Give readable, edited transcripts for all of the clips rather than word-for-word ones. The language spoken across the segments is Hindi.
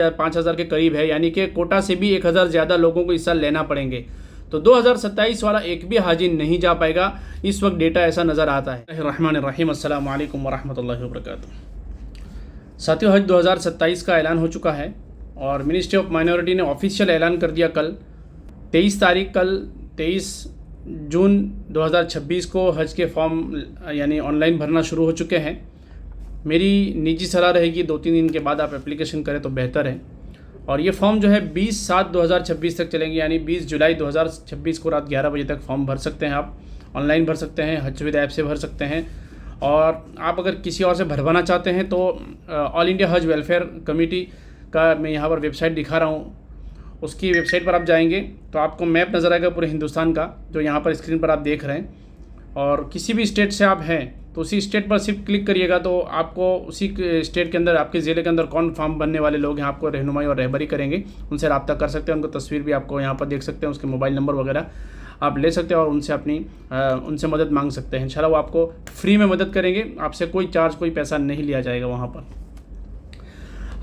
5,000 के करीब है, यानी कि कोटा से भी 1,000 ज़्यादा लोगों को इस साल लेना पड़ेंगे। तो 2027 वाला एक भी हाजी नहीं जा पाएगा, इस वक्त डेटा ऐसा नज़र आता है। रहमानिर्रहीम, अस्सलाम वालेकुम वरहमतुल्लाहि वबरकातुहू। साथियों, हज 2027 का ऐलान हो चुका है और मिनिस्ट्री ऑफ माइनॉरिटी ने ऑफिशियल ऐलान कर दिया कल 23 जून 2026 को हज के फॉर्म यानी ऑनलाइन भरना शुरू हो चुके हैं। मेरी निजी सलाह रहेगी 2-3 दिन के बाद आप एप्लीकेशन करें तो बेहतर है। और ये फॉर्म जो है 20/7/2026 तक चलेंगे, यानी 20 जुलाई 2026 को रात 11 बजे तक फॉर्म भर सकते हैं। आप ऑनलाइन भर सकते हैं, हज सुविधा ऐप से भर सकते हैं। और आप अगर किसी और से भरवाना चाहते हैं तो ऑल इंडिया हज वेलफेयर कमेटी का मैं यहाँ पर वेबसाइट दिखा रहा हूँ, उसकी वेबसाइट पर आप जाएंगे तो आपको मैप नज़र आएगा पूरे हिंदुस्तान का, जो यहाँ पर स्क्रीन पर आप देख रहे हैं। और किसी भी स्टेट से आप हैं तो उसी स्टेट पर सिर्फ क्लिक करिएगा तो आपको उसी स्टेट के अंदर, आपके ज़िले के अंदर कौन फॉर्म भरने वाले लोग हैं आपको रहनुमाई और रहबरी करेंगे, उनसे रब्ता कर सकते हैं। उनको तस्वीर भी आपको यहाँ पर देख सकते हैं, उसके मोबाइल नंबर वगैरह आप ले सकते हैं और उनसे उनसे मदद मांग सकते हैं। इंशाल्लाह वो आपको फ्री में मदद करेंगे, आपसे कोई चार्ज, कोई पैसा नहीं लिया जाएगा वहाँ पर।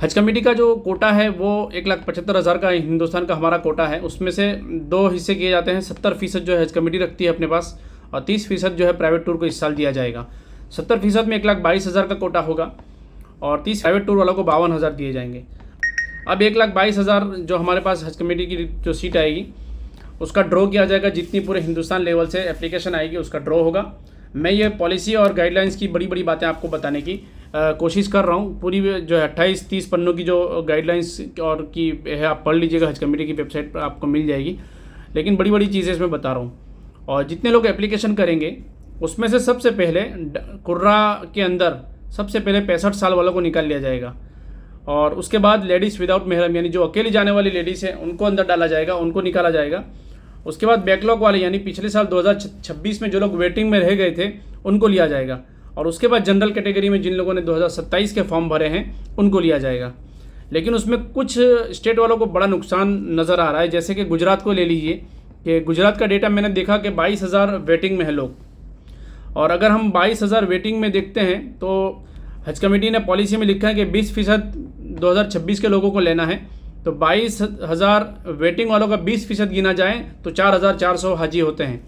हज कमेटी का जो कोटा है वो 1,75,000 का हिंदुस्तान का हमारा कोटा है। उसमें से 2 हिस्से किए जाते हैं। 70% जो है हज कमेटी रखती है अपने पास और 30% जो है प्राइवेट टूर को इस साल दिया जाएगा। 70% में 1,22,000 का कोटा होगा और 30 प्राइवेट टूर वालों को 52,000 दिए जाएंगे। अब 1,22,000 जो हमारे पास हज कमेटी की जो सीट आएगी उसका ड्रॉ किया जाएगा। जितनी पूरे हिंदुस्तान लेवल से एप्लीकेशन आएगी उसका ड्रॉ होगा। मैं ये पॉलिसी और गाइडलाइंस की बड़ी बड़ी बातें आपको बताने की कोशिश कर रहा हूँ। पूरी जो है 28-30 पन्नों की जो गाइडलाइंस और की है आप पढ़ लीजिएगा, हज कमेटी की वेबसाइट पर आपको मिल जाएगी। लेकिन बड़ी बड़ी चीज़ें इसमें बता रहा हूँ। और जितने लोग एप्लीकेशन करेंगे उसमें से सबसे पहले कुर्रा के अंदर सबसे पहले 65 साल वालों को निकाल लिया जाएगा और उसके बाद लेडीज़ विदाउट महरम यानी जो अकेली जाने वाली लेडीज़ हैं उनको अंदर डाला जाएगा, उनको निकाला जाएगा। उसके बाद बैकलॉग वाले यानी पिछले साल 2026 में जो लोग वेटिंग में रह गए थे उनको लिया जाएगा। और उसके बाद जनरल कैटेगरी में जिन लोगों ने 2027 के फॉर्म भरे हैं उनको लिया जाएगा। लेकिन उसमें कुछ स्टेट वालों को बड़ा नुकसान नज़र आ रहा है। जैसे कि गुजरात को ले लीजिए कि गुजरात का डेटा मैंने देखा कि 22,000 वेटिंग में है लोग। और अगर हम 22,000 वेटिंग में देखते हैं तो हज कमेटी ने पॉलिसी में लिखा है कि 20% 2026 के लोगों को लेना है। तो 22,000 वेटिंग वालों का 20% गिना जाए तो 4,400 हाजी होते हैं।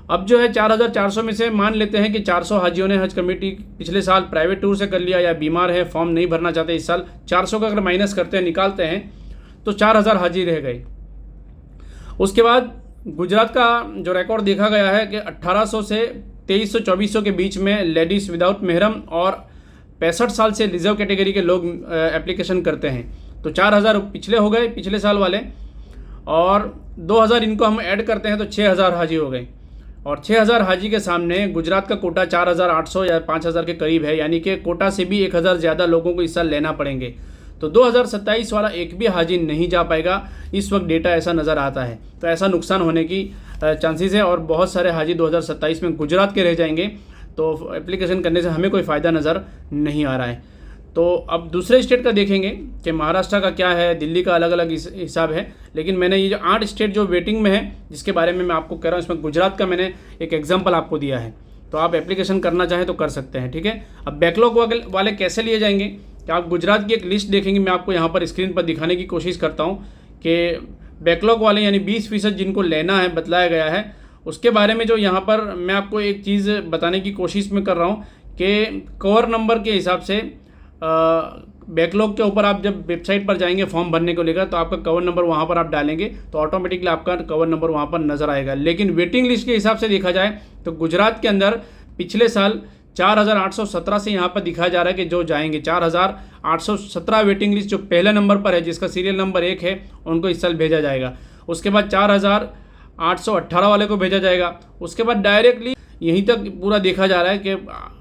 अब जो है 4,400 में से मान लेते हैं कि 400 हाजियों ने हज कमेटी पिछले साल प्राइवेट टूर से कर लिया या बीमार है, फॉर्म नहीं भरना चाहते इस साल। 400 का अगर माइनस करते हैं, निकालते हैं तो 4,000 हाजी रह गए। उसके बाद गुजरात का जो रिकॉर्ड देखा गया है कि 1,800 से 2,300-2,400 के बीच में लेडीज़ विदाउट महरम और 65 साल से रिजर्व कैटेगरी के लोग एप्लीकेशन करते हैं। तो 4,000 पिछले हो गए, पिछले साल वाले, और 2,000 इनको हम ऐड करते हैं तो 6,000 हाजी हो गए। और 6,000 हाजी के सामने गुजरात का कोटा 4,800 या 5,000 के करीब है, यानी कि कोटा से भी 1,000 ज़्यादा लोगों को इस साल लेना पड़ेंगे। तो 2027 वाला एक भी हाजी नहीं जा पाएगा, इस वक्त डेटा ऐसा नज़र आता है। तो ऐसा नुकसान होने की चांसेस है और बहुत सारे हाजी 2027 में गुजरात के रह जाएंगे। तो एप्लीकेशन करने से हमें कोई फ़ायदा नज़र नहीं आ रहा है। तो अब दूसरे स्टेट का देखेंगे कि महाराष्ट्र का क्या है, दिल्ली का अलग अलग हिसाब है। लेकिन मैंने ये जो 8 स्टेट जो वेटिंग में है जिसके बारे में मैं आपको कह रहा हूँ, इसमें गुजरात का मैंने एक एग्जाम्पल आपको दिया है। तो आप एप्लीकेशन करना चाहें तो कर सकते हैं, ठीक है। अब बैकलॉग वाले कैसे लिए जाएंगे कि आप गुजरात की एक लिस्ट देखेंगे, मैं आपको यहाँ पर स्क्रीन पर दिखाने की कोशिश करता हूँ कि बैकलॉग वाले यानी 20% जिनको लेना है बतलाया गया है। उसके बारे में जो यहाँ पर मैं आपको एक चीज़ बताने की कोशिश में कर रहा हूँ कि कवर नंबर के हिसाब से बैकलॉग के ऊपर आप जब वेबसाइट पर जाएंगे फॉर्म भरने को लेकर तो आपका कवर नंबर वहाँ पर आप डालेंगे तो ऑटोमेटिकली आपका कवर नंबर वहाँ पर नज़र आएगा। लेकिन वेटिंग लिस्ट के हिसाब से देखा जाए तो गुजरात के अंदर पिछले साल 4,817 से यहाँ पर दिखाया जा रहा है कि जो जाएंगे 4,817 वेटिंग लिस्ट जो पहले नंबर पर है, जिसका सीरियल नंबर 1 है, उनको इस साल भेजा जाएगा। उसके बाद 4,818 वाले को भेजा जाएगा। उसके बाद डायरेक्टली यहीं तक पूरा देखा जा रहा है कि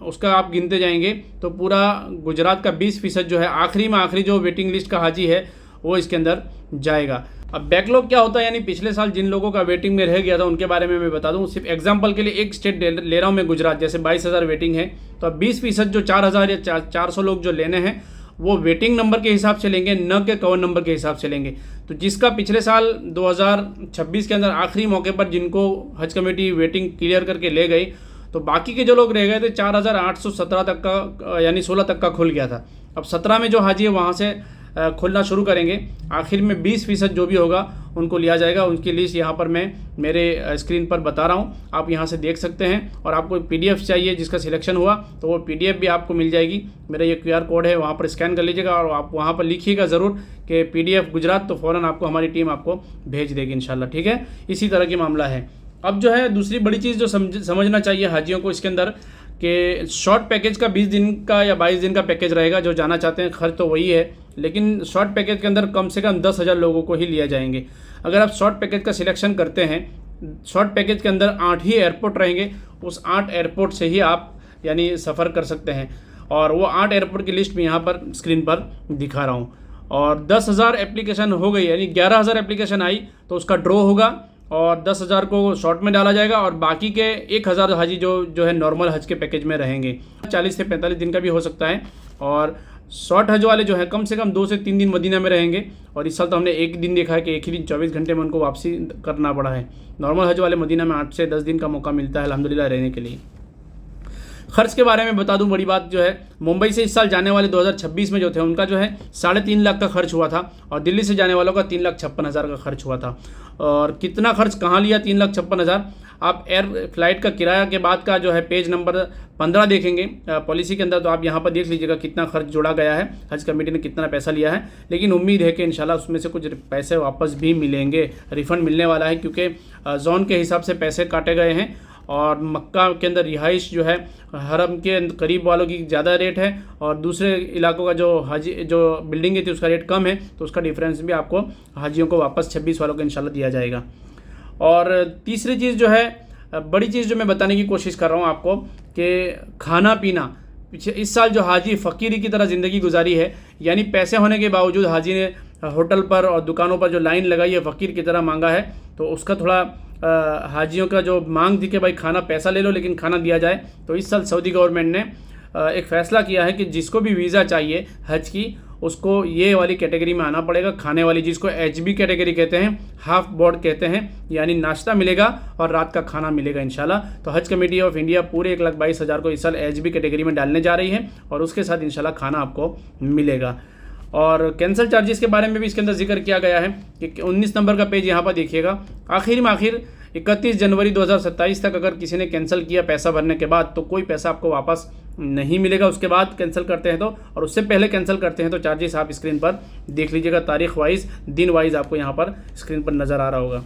उसका आप गिनते जाएंगे तो पूरा गुजरात का 20% जो है आखिरी में आखिरी जो वेटिंग लिस्ट का हाजी है वो इसके अंदर जाएगा। अब बैकलॉग क्या होता है, यानी पिछले साल जिन लोगों का वेटिंग में रह गया था उनके बारे में मैं बता दूं। सिर्फ एग्जांपल के लिए एक स्टेट ले रहा हूं मैं, गुजरात। जैसे 22,000 वेटिंग है तो अब 20% जो 4,000 या 400 लोग जो लेने हैं वो वेटिंग नंबर के हिसाब से लेंगे, न कि कवर नंबर के हिसाब से लेंगे। तो जिसका पिछले साल 2026 के अंदर आखिरी मौके पर जिनको हज कमेटी वेटिंग क्लियर करके ले गई, तो बाकी के जो लोग रह गए थे 4,817 तक का यानी 16 तक का खुल गया था। अब 17 में जो हाजी है वहाँ से खुलना शुरू करेंगे, आखिर में 20% जो भी होगा उनको लिया जाएगा। उनकी लिस्ट यहाँ पर मैं मेरे स्क्रीन पर बता रहा हूँ, आप यहाँ से देख सकते हैं। और आपको PDF चाहिए जिसका सिलेक्शन हुआ तो वो PDF भी आपको मिल जाएगी। मेरा ये QR कोड है, वहाँ पर स्कैन कर लीजिएगा और आप वहाँ पर लिखिएगा ज़रूर कि PDF गुजरात, तो फ़ौरन आपको हमारी टीम आपको भेज देगी इंशाल्लाह, ठीक है। इसी तरह की मामला है। अब जो है दूसरी बड़ी चीज़ जो समझना चाहिए हाजियों को इसके अंदर, कि शॉर्ट पैकेज का 20 दिन का या 22 दिन का पैकेज रहेगा। जो जाना चाहते हैं खर्च तो वही है, लेकिन शॉर्ट पैकेज के अंदर कम से कम 10,000 लोगों को ही लिया जाएंगे। अगर आप शॉर्ट पैकेज का सिलेक्शन करते हैं, शॉर्ट पैकेज के अंदर 8 ही एयरपोर्ट रहेंगे, उस 8 एयरपोर्ट से ही आप यानी सफ़र कर सकते हैं। और वो 8 एयरपोर्ट की लिस्ट में यहाँ पर स्क्रीन पर दिखा रहा हूँ। और 10,000 एप्लीकेशन हो गई, यानी 11,000 एप्लीकेशन आई तो उसका ड्रॉ होगा और 10,000 को शॉर्ट में डाला जाएगा और बाकी के 1,000 हाजी जो है नॉर्मल हज के पैकेज में रहेंगे। 40 से 45 दिन का भी हो सकता है। और शॉर्ट हज वाले जो है कम से कम 2 से 3 दिन मदीना में रहेंगे। और इस साल तो हमने एक दिन देखा है कि एक ही दिन 24 घंटे में उनको वापसी करना पड़ा है। नॉर्मल हज वाले मदीना में 8 से 10 दिन का मौका मिलता है अल्हम्दुलिल्लाह रहने के लिए। खर्च के बारे में बता दूं, बड़ी बात जो है, मुंबई से इस साल जाने वाले 2026 में जो थे उनका जो है 3.5 लाख का खर्च हुआ था और दिल्ली से जाने वालों का 3,56,000 का खर्च हुआ था। और कितना खर्च कहाँ लिया 3,56,000, आप एयर फ्लाइट का किराया के बाद का जो है पेज नंबर 15 देखेंगे पॉलिसी के अंदर, तो आप यहाँ पर देख लीजिएगा कितना खर्च जोड़ा गया है, हज कमेटी ने कितना पैसा लिया है। लेकिन उम्मीद है कि इंशाल्लाह उसमें से कुछ पैसे वापस भी मिलेंगे, रिफ़ंड मिलने वाला है, क्योंकि जोन के हिसाब से पैसे काटे गए हैं। और मक्का के अंदर रिहाइश जो है हरम के करीब वालों की ज़्यादा रेट है और दूसरे इलाकों का जो बिल्डिंगें थी उसका रेट कम है, तो उसका डिफरेंस भी आपको हाजियों को वापस 26 वालों को इंशाल्लाह दिया जाएगा। और तीसरी चीज़ जो है, बड़ी चीज़ जो मैं बताने की कोशिश कर रहा हूँ आपको, कि खाना पीना। पीछे इस साल जो हाजी फ़कीरी की तरह ज़िंदगी गुजारी है, यानी पैसे होने के बावजूद हाजी ने होटल पर और दुकानों पर जो लाइन लगाई है फ़कीर की तरह मांगा है, तो उसका थोड़ा हाजियों का जो मांग थी कि भाई खाना पैसा ले लो लेकिन खाना दिया जाए। तो इस साल सऊदी गवर्नमेंट ने एक फ़ैसला किया है कि जिसको भी वीज़ा चाहिए हज की, उसको ये वाली कैटेगरी में आना पड़ेगा, खाने वाली, जिसको HB कैटेगरी कहते हैं, हाफ बोर्ड कहते हैं, यानी नाश्ता मिलेगा और रात का खाना मिलेगा इंशाल्लाह। तो हज कमेटी ऑफ इंडिया पूरे 1,22,000 को इस साल HB कैटेगरी में डालने जा रही है और उसके साथ इंशाल्लाह खाना आपको मिलेगा। और कैंसिल चार्जेस के बारे में भी इसके अंदर जिक्र किया गया है कि 19 नंबर का पेज यहाँ पर देखिएगा। आखिर 31 जनवरी 2027 तक अगर किसी ने कैंसिल किया पैसा भरने के बाद, तो कोई पैसा आपको वापस नहीं मिलेगा। उसके बाद कैंसिल करते हैं तो, और उससे पहले कैंसिल करते हैं तो चार्जेस आप स्क्रीन पर देख लीजिएगा, तारीख वाइज, दिन वाइज आपको यहाँ पर स्क्रीन पर नज़र आ रहा होगा।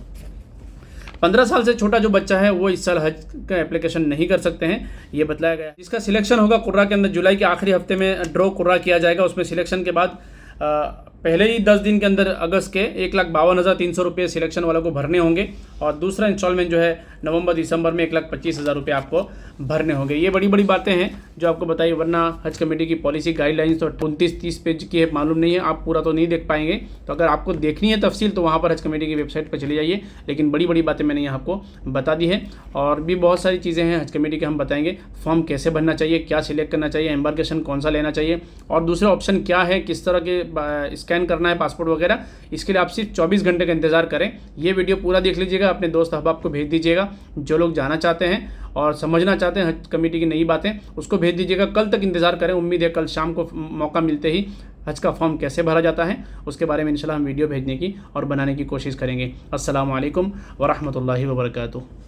15 साल से छोटा जो बच्चा है वो इस साल हज का एप्लीकेशन नहीं कर सकते हैं, ये बताया गया। जिसका सिलेक्शन होगा कुर्रा के अंदर, जुलाई के आखिरी हफ्ते में ड्रॉ कुर्रा किया जाएगा। उसमें सिलेक्शन के बाद पहले ही 10 दिन के अंदर अगस्त के 1,52,300 रुपये सिलेक्शन वालों को भरने होंगे और दूसरा इंस्टॉलमेंट जो है नवंबर दिसंबर में 1,25,000 रुपये आपको भरने होंगे। ये बड़ी बड़ी बातें हैं जो आपको बताइए, वरना हज कमेटी की पॉलिसी गाइडलाइंस तो 29-30 पेज की है, मालूम नहीं है, आप पूरा तो नहीं देख पाएंगे। तो अगर आपको देखनी है तफसील तो वहाँ पर हज कमेटी की वेबसाइट पर चले जाइए। लेकिन बड़ी बड़ी बातें मैंने यहाँ आपको बता दी है और भी बहुत सारी चीज़ें हैं हज कमेटी के, हम बताएंगे। फॉर्म कैसे भरना चाहिए, क्या सिलेक्ट करना चाहिए, एम्बार्केशन कौन सा लेना चाहिए और दूसरे ऑप्शन क्या है, किस तरह के स्कैन करना है पासपोर्ट वगैरह, इसके लिए आप सिर्फ 24 घंटे का इंतज़ार करें। ये वीडियो पूरा देख लीजिएगा, अपने दोस्त अहबाब को भेज दीजिएगा, जो लोग जाना चाहते हैं और समझना चाहते हैं हज कमेटी की नई बातें, उसको भेज दीजिएगा। कल तक इंतज़ार करें, उम्मीद है कल शाम को मौका मिलते ही हज का फॉर्म कैसे भरा जाता है उसके बारे में इंशाल्लाह हम वीडियो भेजने की और बनाने की कोशिश करेंगे। अस्सलामु अलैकुम व रहमतुल्लाहि व बरकातुहू।